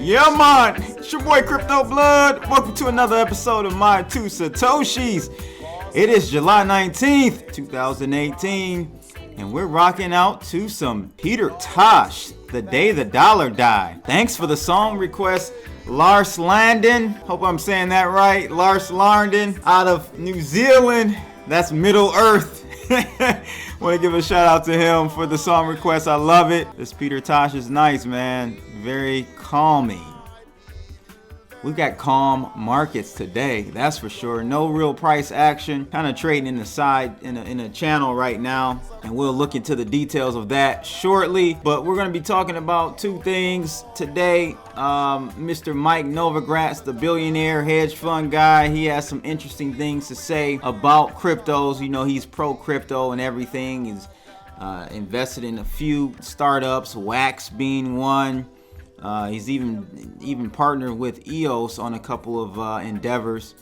Yeah, man. It's your boy Crypto Blood. Welcome to another episode of My Two Satoshis. It is July 19th, 2018, and we're rocking out to some Peter Tosh, The Day the Dollar Died. Thanks for the song request, Lars Landon. Hope I'm saying that right. Lars Landon out of New Zealand. That's Middle Earth. Want to give a shout out to him for the song request. I love it. This Peter Tosh is nice, man. Very calming. We've got calm markets today, that's for sure. No real price action. Kind of trading in the side in a channel right now, and we'll look into the details of that shortly. But we're going to be talking about two things today. Mr. Mike Novogratz, the billionaire hedge fund guy, he has some interesting things to say about cryptos. You know, he's pro crypto and everything. He's invested in a few startups, Wax being one. He's even partnered with EOS on a couple of endeavors.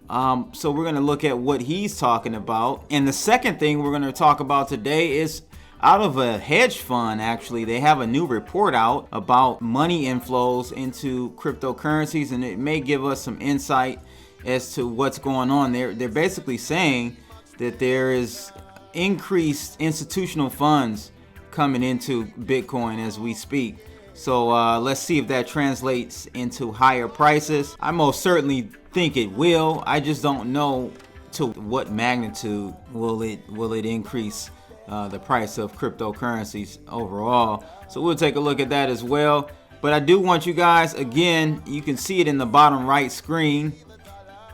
So we're going to look at what he's talking about. And the second thing we're going to talk about today is out of a hedge fund. Actually, they have a new report out about money inflows into cryptocurrencies, and it may give us some insight as to what's going on. They're basically saying that there is increased institutional funds coming into Bitcoin as we speak. So let's see if that translates into higher prices. I most certainly think it will. I just don't know to what magnitude will it increase the price of cryptocurrencies overall. So we'll take a look at that as well. But I do want you guys, again, you can see it in the bottom right screen.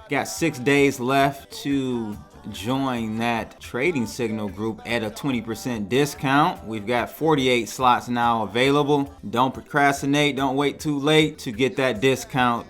Got 6 days left to join that trading signal group at a 20% discount. We've got 48 slots now available. Don't procrastinate. Don't wait too late to get that discount.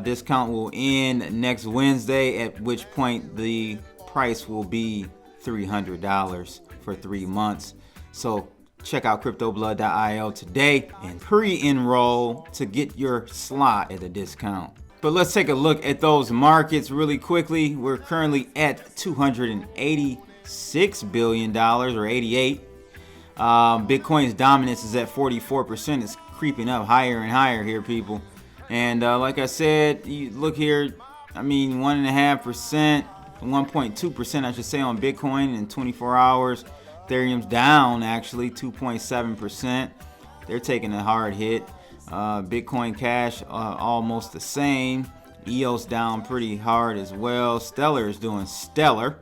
Discount will end next Wednesday, at which point the price will be $300 for 3 months. So check out cryptoblood.io today and pre-enroll to get your slot at a discount. But let's take a look at those markets really quickly. We're currently at $286 billion or 88. Bitcoin's dominance is at 44%. It's creeping up higher and higher here, people. And like I said, you look here, I mean 1.5%, 1.2% I should say on Bitcoin in 24 hours. Ethereum's down actually 2.7%. They're taking a hard hit. Bitcoin Cash almost the same. EOS down pretty hard as well. Stellar is doing stellar.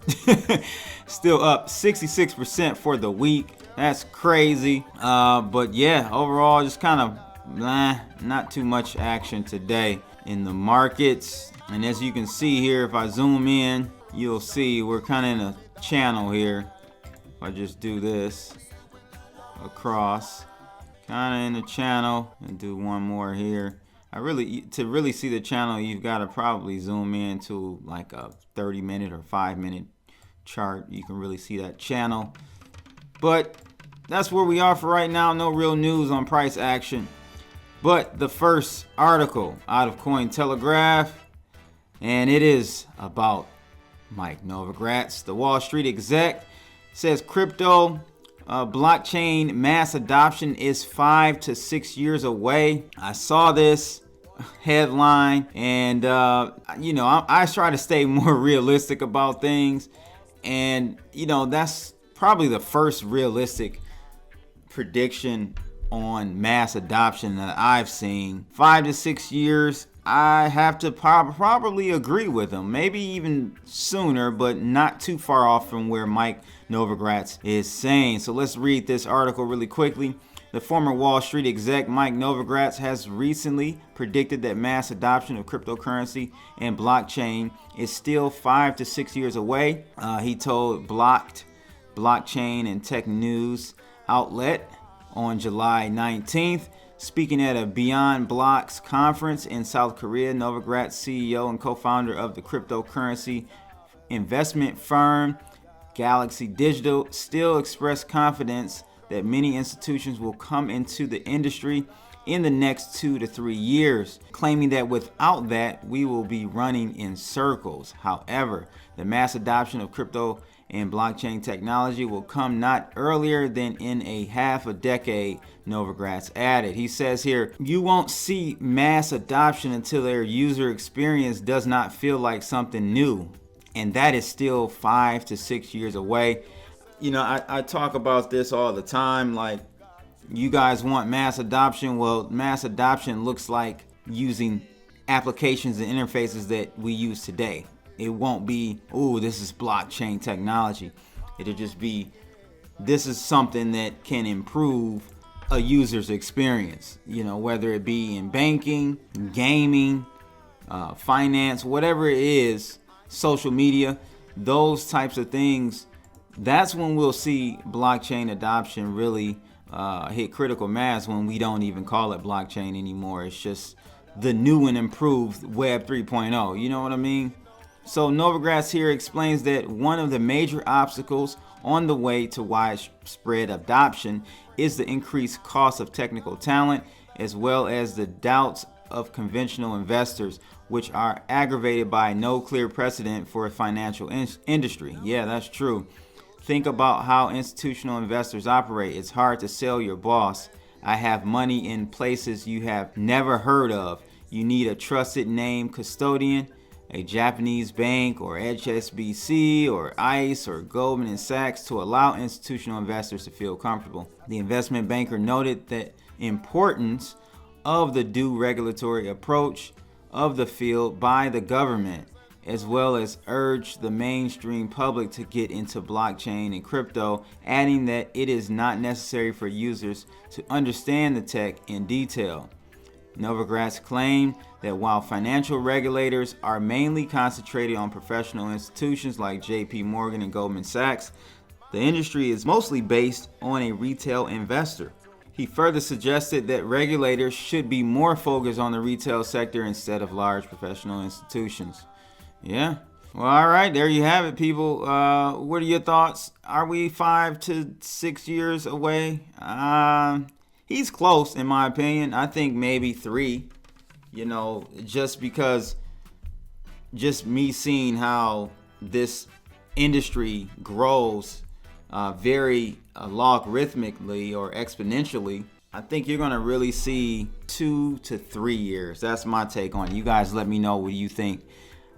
Still up 66% for the week. That's crazy. But yeah, overall just kind of not too much action today in the markets. And as you can see here, if I zoom in, you'll see we're kind of in a channel here. If I just do this across, kind of in the channel, and do one more here. To really see the channel, you've got to probably zoom in to like a 30-minute or 5-minute chart. You can really see that channel. But that's where we are for right now. No real news on price action. But the first article out of Cointelegraph, and it is about Mike Novogratz, the Wall Street exec, says crypto blockchain mass adoption is 5 to 6 years away. I saw this headline, and I try to stay more realistic about things, and that's probably the first realistic prediction on mass adoption that I've seen. 5 to 6 years, I have to probably agree with him. Maybe even sooner, but not too far off from where Mike Novogratz is saying. So let's read this article really quickly. The former Wall Street exec Mike Novogratz has recently predicted that mass adoption of cryptocurrency and blockchain is still 5 to 6 years away. He told Blockchain and Tech News outlet on July 19th. Speaking at a Beyond Blocks conference in South Korea, Novogratz, CEO and co-founder of the cryptocurrency investment firm Galaxy Digital, still expressed confidence that many institutions will come into the industry in the next 2 to 3 years, claiming that without that, we will be running in circles. However, the mass adoption of crypto in blockchain technology will come not earlier than in a half a decade, Novogratz added. He says here, you won't see mass adoption until their user experience does not feel like something new. And that is still 5 to 6 years away. You know, I talk about this all the time. Like, you guys want mass adoption? Well, mass adoption looks like using applications and interfaces that we use today. It won't be, oh, this is blockchain technology. It'll just be, this is something that can improve a user's experience, you know, whether it be in banking, gaming, finance, whatever it is, social media, those types of things. That's when we'll see blockchain adoption really hit critical mass, when we don't even call it blockchain anymore. It's just the new and improved Web 3.0. You know what I mean? So Novogratz here explains that one of the major obstacles on the way to widespread adoption is the increased cost of technical talent, as well as the doubts of conventional investors, which are aggravated by no clear precedent for a financial industry. Yeah, that's true. Think about how institutional investors operate. It's hard to sell your boss. I have money in places you have never heard of. You need a trusted name custodian, a Japanese bank or HSBC or ICE or Goldman Sachs, to allow institutional investors to feel comfortable. The investment banker noted the importance of the due regulatory approach of the field by the government, as well as urged the mainstream public to get into blockchain and crypto, adding that it is not necessary for users to understand the tech in detail. Novogratz claimed that while financial regulators are mainly concentrated on professional institutions like JP Morgan and Goldman Sachs, the industry is mostly based on a retail investor. He further suggested that regulators should be more focused on the retail sector instead of large professional institutions. Yeah. Well, all right, there you have it, people. What are your thoughts? Are we 5 to 6 years away? He's close, in my opinion. I think maybe 3. You know, just because, just me seeing how this industry grows very logarithmically or exponentially, I think you're going to really see 2 to 3 years. That's my take on it. You guys let me know what you think.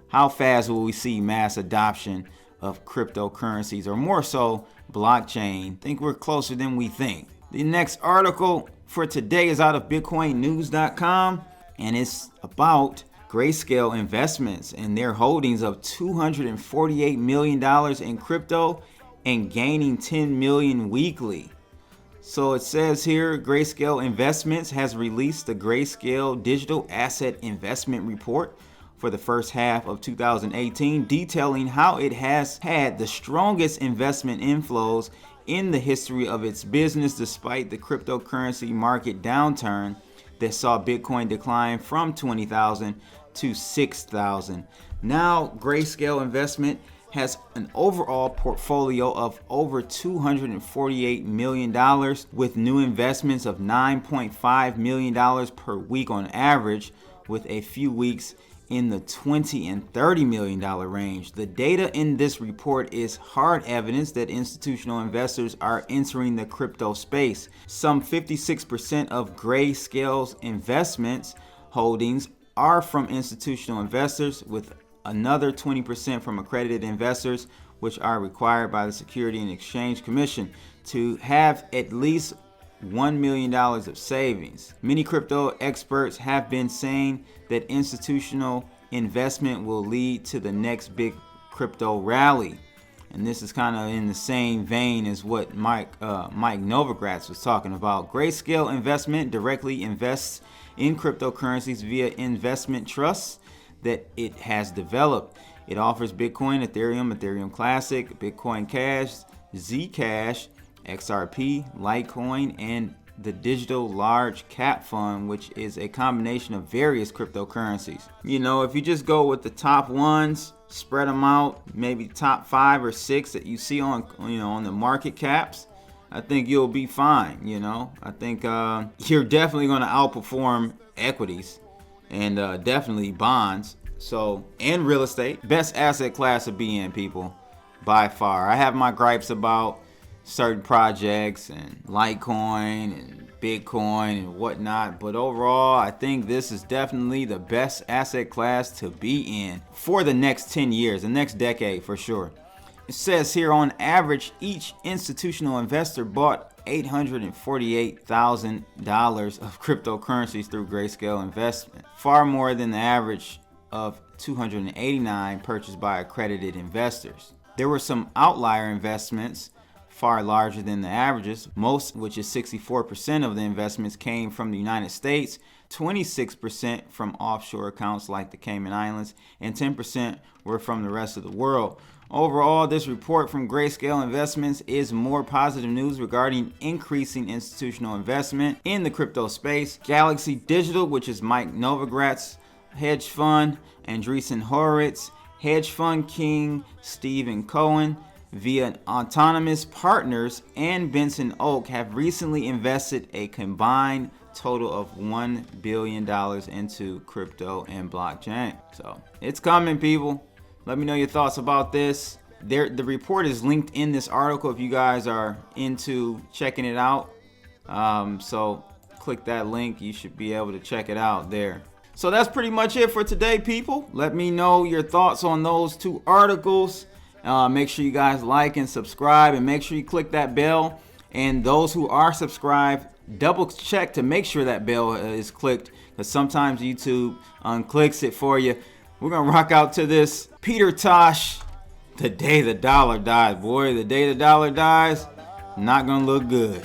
How fast will we see mass adoption of cryptocurrencies, or more so blockchain? I think we're closer than we think. The next article for today is out of BitcoinNews.com, and it's about Grayscale Investments and their holdings of $248 million in crypto and gaining 10 million weekly. So it says here, Grayscale Investments has released the Grayscale Digital Asset Investment Report for the first half of 2018, detailing how it has had the strongest investment inflows in the history of its business, despite the cryptocurrency market downturn that saw Bitcoin decline from 20,000 to 6,000. Now, Grayscale Investment has an overall portfolio of over $248 million, with new investments of $9.5 million per week on average, with a few weeks in the $20 and $30 million range. The data in this report is hard evidence that institutional investors are entering the crypto space. Some 56% of Grayscale's investments holdings are from institutional investors, with another 20% from accredited investors, which are required by the Securities and Exchange Commission to have at least $1 million of savings. Many crypto experts have been saying that institutional investment will lead to the next big crypto rally. And this is kind of in the same vein as what Mike Novogratz was talking about. Grayscale Investment directly invests in cryptocurrencies via investment trusts that it has developed. It offers Bitcoin, Ethereum, Ethereum Classic, Bitcoin Cash, Zcash, XRP, Litecoin, and the Digital Large Cap Fund, which is a combination of various cryptocurrencies. You know, if you just go with the top ones, spread them out, maybe top 5 or 6 that you see on, on the market caps, I think you'll be fine. I think you're definitely going to outperform equities and definitely bonds. So, and real estate, best asset class to be in, people. by far. I have my gripes about certain projects and Litecoin and Bitcoin and whatnot, but overall I think this is definitely the best asset class to be in for the next 10 years, the next decade for sure. It says here, on average, each institutional investor bought $848,000 of cryptocurrencies through Grayscale Investment, far more than the average of 289 purchased by accredited investors. There were some outlier investments far larger than the averages, most, which is 64% of the investments, came from the United States, 26% from offshore accounts like the Cayman Islands, and 10% were from the rest of the world. Overall, this report from Grayscale Investments is more positive news regarding increasing institutional investment in the crypto space. Galaxy Digital, which is Mike Novogratz hedge fund, Andreessen Horowitz, hedge fund king Stephen Cohen, via Autonomous Partners, and Benson Oak have recently invested a combined total of $1 billion into crypto and blockchain. So it's coming, people. Let me know your thoughts about this. The report is linked in this article if you guys are into checking it out. So click that link. You should be able to check it out there. So that's pretty much it for today, people. Let me know your thoughts on those two articles. Make sure you guys like and subscribe, and make sure you click that bell. And those who are subscribed, double check to make sure that bell is clicked, because sometimes YouTube unclicks it for you. We're going to rock out to this Peter Tosh, The Day the Dollar Dies. Boy, the day the dollar dies, not going to look good.